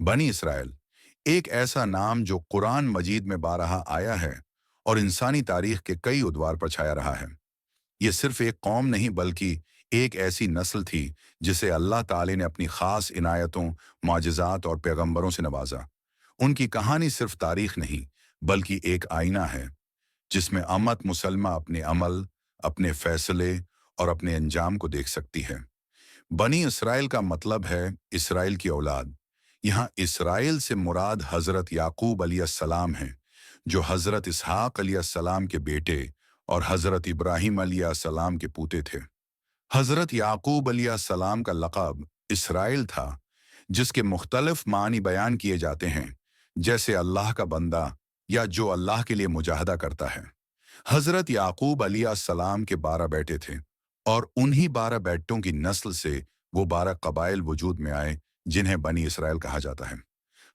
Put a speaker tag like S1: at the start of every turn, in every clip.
S1: बनी इसराइल एक ऐसा नाम जो कुरान मजीद में बारहा आया है और इंसानी तारीख के कई उद्वार पर छाया रहा है। ये सिर्फ एक कौम नहीं बल्कि एक ऐसी नस्ल थी जिसे अल्लाह ताला ने अपनी खास इनायतों, माजिज़ात और पैगंबरों से नवाजा। उनकी कहानी सिर्फ तारीख नहीं बल्कि एक आईना है जिसमें अम्मत मुसलमा अपने अमल, अपने फैसले और अपने अंजाम को देख सकती है। बनी इसराइल का मतलब है इसराइल की औलाद। यहाँ इसराइल से मुराद हजरत याकूब अलैहिस्सलाम हैं, जो हजरत इसहाक अलैहिस्सलाम के बेटे और हजरत इब्राहिम अलैहिस्सलाम के पूते थे। हजरत याकूब अलैहिस्सलाम का लक़ब इसराइल था, जिसके मुख्तलिफ मानी बयान किए जाते हैं, जैसे अल्लाह का बंदा या जो अल्लाह के लिए मुजाहदा करता है। हजरत याकूब अलैहिस्सलाम के 12 बेटे थे और उन्हीं 12 बेटों की नस्ल से वो 12 कबाइल वजूद में आए जिन्हें बनी इसराइल कहा जाता है।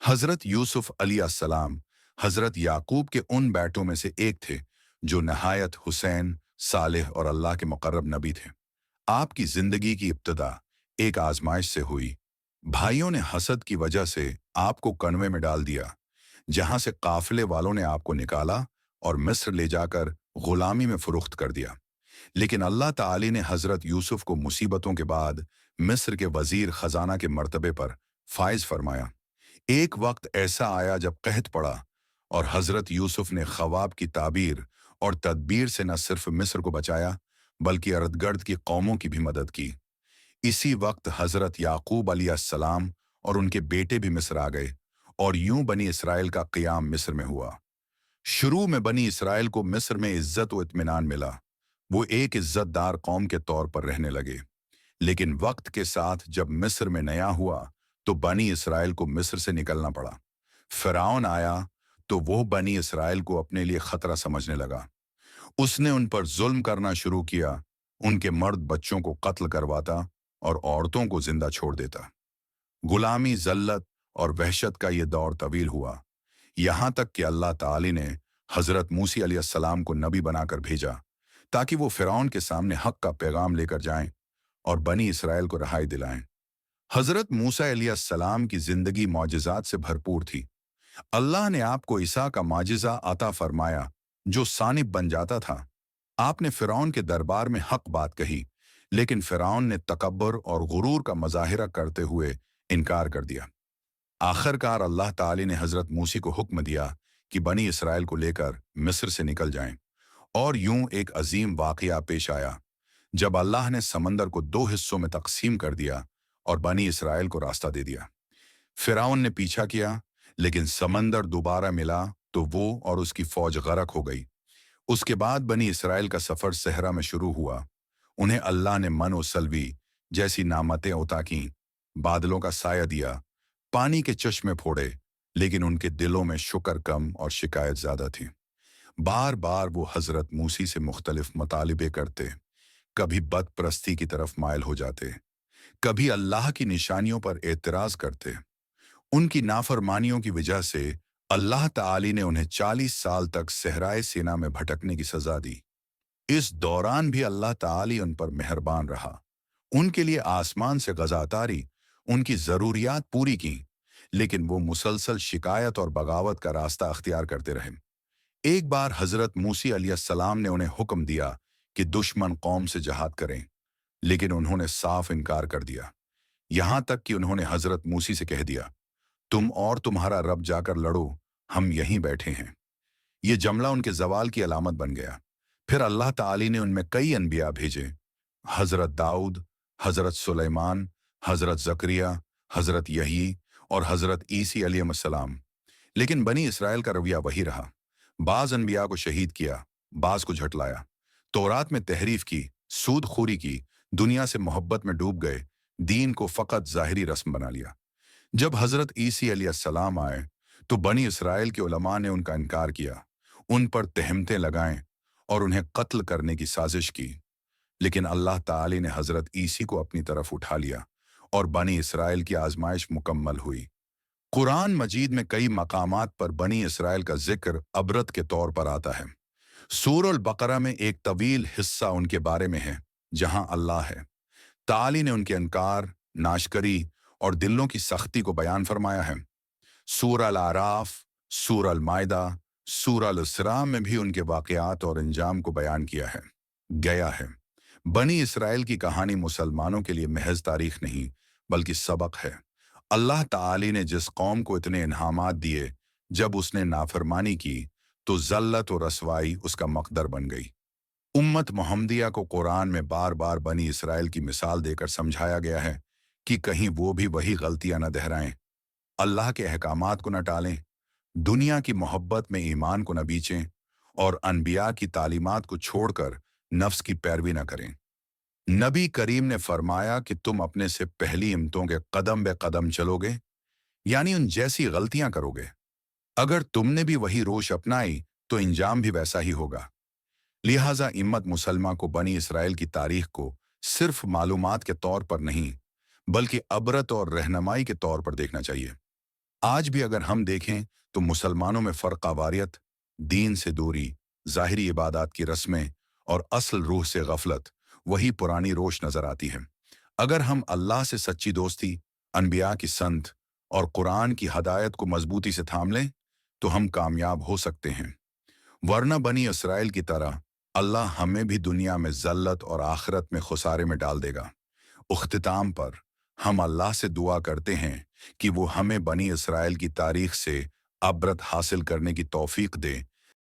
S1: हजरत यूसुफ अलैहिस्सलाम हजरत याकूब के उन बेटों में से एक थे जो नहायत हुसैन, सालेह और अल्लाह के मुकर्रब नबी थे। आपकी जिंदगी की इब्तिदा एक आजमाइश से हुई। भाइयों ने हसद की वजह से आपको कन्वे में डाल दिया, जहां से काफिले वालों ने आपको निकाला और मिस्र ले जाकर गुलामी में फरोख्त कर दिया। लेकिन अल्लाह ताली ने हजरत यूसुफ को मुसीबतों के बाद मिस्र के वजीर खजाना के मर्तबे पर फायज फरमाया। एक वक्त ऐसा आया जब कहत पड़ा और हजरत यूसुफ ने ख्वाब की ताबीर और तदबीर से न सिर्फ मिस्र को बचाया बल्कि अरदगर्द की कौमों की भी मदद की। इसी वक्त हजरत याकूब अलैहिस्सलाम और उनके बेटे भी मिस्र आ गए और यूं बनी इसराइल का क़याम मिस्र में हुआ। शुरू में बनी इसराइल को मिस्र में इज्जत व इत्मीनान मिला। वो एक इज्जतदार कौम के तौर पर रहने लगे। लेकिन वक्त के साथ जब मिस्र में नया हुआ तो बनी इसराइल को मिस्र से निकलना पड़ा। फिरौन आया तो वो बनी इसराइल को अपने लिए खतरा समझने लगा। उसने उन पर जुल्म करना शुरू किया, उनके मर्द बच्चों को कत्ल करवाता और औरतों को जिंदा छोड़ देता। गुलामी, जल्लत और वहशत का ये दौर तवील हुआ, यहाँ तक कि अल्लाह ताली ने हजरत मूसी अलैहिस्सलाम को नबी बनाकर भेजा ताकि वो फिरौन के सामने हक का पैगाम लेकर जाएं और बनी इसराइल को रहाई दिलाएं। हजरत मूसा अलैहिस्सलाम की जिंदगी मौजिज़ात से भरपूर थी। अल्लाह ने आपको ईसा का माजिज़ा अता फरमाया जो सानिब बन जाता था। आपने फिरौन के दरबार में हक बात कही, लेकिन फिरौन ने तकब्बुर और गुरूर का मज़ाहिरा करते हुए इनकार कर दिया। आखिरकार अल्लाह ताली ने हजरत मूसी को हुक्म दिया कि बनी इसराइल को लेकर मिस्र से निकल जाएं। और यूं एक अजीम वाक़या पेश आया जब अल्लाह ने समंदर को 2 हिस्सों में तकसीम कर दिया और बनी इसराइल को रास्ता दे दिया। फिरौन ने पीछा किया, लेकिन समंदर दोबारा मिला तो वो और उसकी फौज गरक हो गई। उसके बाद बनी इसराइल का सफर सहरा में शुरू हुआ। उन्हें अल्लाह ने मन और सल्वी जैसी नामतें उता की, बादलों का साया दिया, पानी के चश्मे फोड़े, लेकिन उनके दिलों में शुक्र कम और शिकायत ज्यादा थी। बार बार वो हजरत मूसी से मुख्तलिफ मतालिबे करते, कभी बदप्रस्ती की तरफ मायल हो जाते, कभी अल्लाह की निशानियों पर एतराज करते। उनकी नाफरमानियों की वजह से अल्लाह ताली ने उन्हें 40 साल तक सहराए सीना में भटकने की सजा दी। इस दौरान भी अल्लाह ताली उन पर मेहरबान रहा, उनके लिए आसमान से गज़ा तारी, उनकी ज़रूरियात पूरी की, लेकिन वो मुसलसल शिकायत और बगावत का रास्ता अख्तियार करते रहे। एक बार हजरत मूसी अलैहिस्सलाम ने उन्हें हुक्म दिया कि दुश्मन कौम से जहाद करें, लेकिन उन्होंने साफ इनकार कर दिया। यहाँ तक कि उन्होंने हजरत मूसी से कह दिया, तुम और तुम्हारा रब जाकर लड़ो, हम यहीं बैठे हैं। ये जमला उनके जवाल की अलामत बन गया। फिर अल्लाह ताली ने उनमें कई अनबिया भेजे, हजरत दाऊद, हजरत सुलेमान, हजरत जकरिया, हजरत यही और हजरत ईसी अलैहिस्सलाम। लेकिन बनी इसराइल का रवैया वही रहा। बाज अनबिया को शहीद किया, बाज को झटलाया, तौरात में तहरीफ की, सूदखोरी की, दुनिया से मोहब्बत में डूब गए, दीन को फकत ज़ाहिरी रस्म बना लिया। जब हजरत ईसी अलैहिस्सलाम आए तो बनी इसराइल के उलमा ने उनका इनकार किया, उन पर तहमतें लगाएं और उन्हें कत्ल करने की साजिश की। लेकिन अल्लाह ताली ने हजरत ईसी को अपनी तरफ उठा लिया और बनी इसराइल की आजमाइश मुकम्मल हुई। कुरान मजीद में कई मकामात पर बनी इसराइल का जिक्र अबरत के तौर पर आता है। सूरह अल-बकरा में एक तवील हिस्सा उनके बारे में है जहां अल्लाह है ताली ने उनके इनकार, नाशकरी और दिलों की सख्ती को बयान फरमाया है। सूरह अल-आराफ, सूरह अल-माइदा, सूरह अल-इसरा में भी उनके वाक़यात और अंजाम को बयान किया है गया है। बनी इसराइल की कहानी मुसलमानों के लिए महज तारीख नहीं, बल्कि सबक है। अल्लाह ताली ने जिस कौम को इतने इनामात दिए, जब उसने नाफरमानी की, तो ज़ल्लत और रसवाई उसका मकदर बन गई। उम्मत मोहम्मदिया को कुरान में बार बार बनी इसराइल की मिसाल देकर समझाया गया है कि कहीं वो भी वही गलतियां न दोहराएं, अल्लाह के अहकामात को न टालें, दुनिया की मोहब्बत में ईमान को न बीचें और अनबिया की तालीमात को छोड़कर नफ्स की पैरवी न करें। नबी करीम ने फरमाया कि तुम अपने से पहली इम्मतों के कदम बे कदम चलोगे, यानी उन जैसी गलतियां करोगे। अगर तुमने भी वही रोश अपनाई तो इंजाम भी वैसा ही होगा। लिहाजा इम्मत मुसलमा को बनी इसराइल की तारीख को सिर्फ मालूमात के तौर पर नहीं, बल्कि अबरत और रहनुमाई के तौर पर देखना चाहिए। आज भी अगर हम देखें तो मुसलमानों में फ़र्क़वारियत, दीन से दूरी, ज़ाहिरी इबादत की रस्में और असल रूह से गफलत वही पुरानी रोश नज़र आती है। अगर हम अल्लाह से सच्ची दोस्ती, अनबिया की संत और कुरान की हदायत को मजबूती से थाम लें, तो हम कामयाब हो सकते हैं। वरना बनी इसराइल की तरह अल्लाह हमें भी दुनिया में ज़ल्लत और आखिरत में खुसारे में डाल देगा। उख्तिताम पर हम अल्लाह से दुआ करते हैं कि वो हमें बनी इसराइल की तारीख से अबरत हासिल करने की तौफीक दे